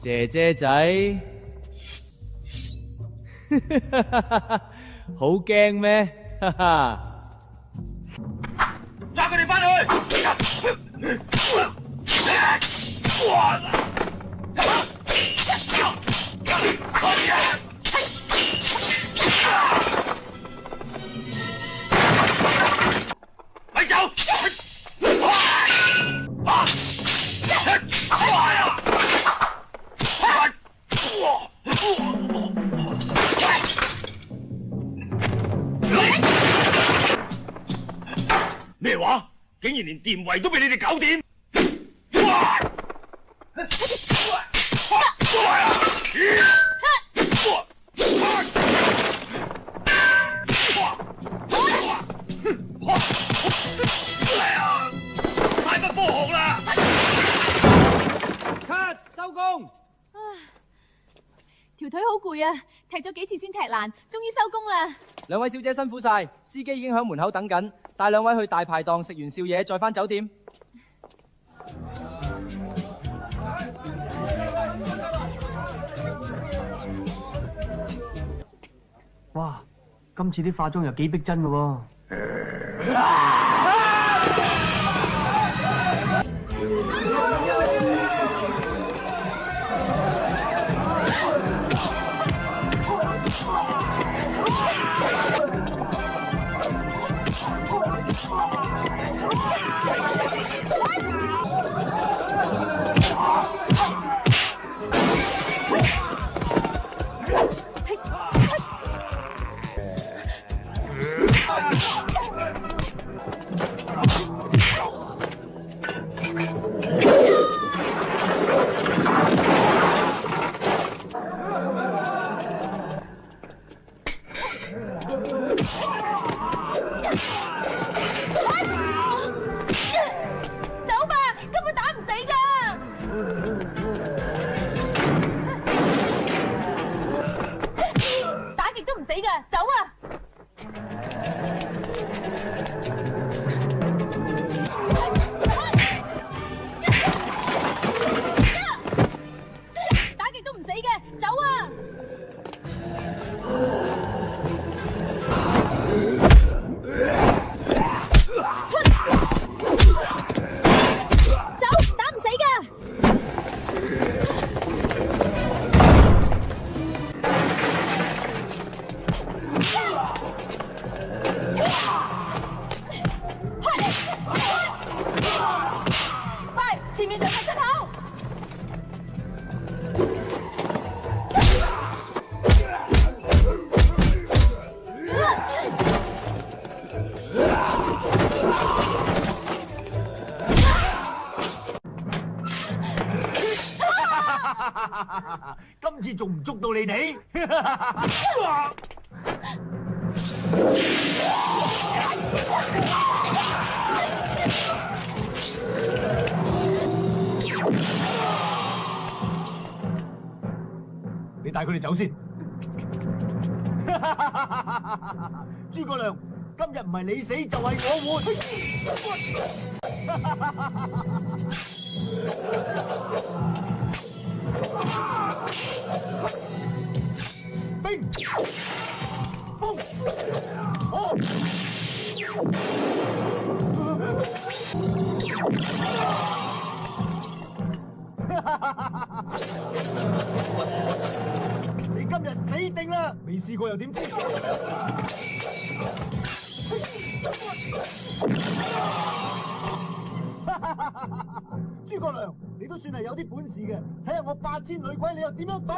姐姐仔，好驚咩？哈哈！抓佢哋翻去！咪走！咩話？竟然連電圍都俾你哋搞掂！太不科學啦！cut 收工。條腿好攰啊，踢咗幾次先踢爛，終於收工啦。兩位小姐辛苦晒，司機已經喺門口等緊，帶兩位去大排檔食完宵夜再返酒店。哇！今次啲化妝又幾逼真嘅喎。今次仲唔捉到你哋？你帶佢哋走先。諸葛亮，今日唔係你死就係我活。兵，風，火。你今日死定啦！未試過又點知？諸葛亮，你都算係有啲本事嘅，睇下我8000女鬼你又點樣擋？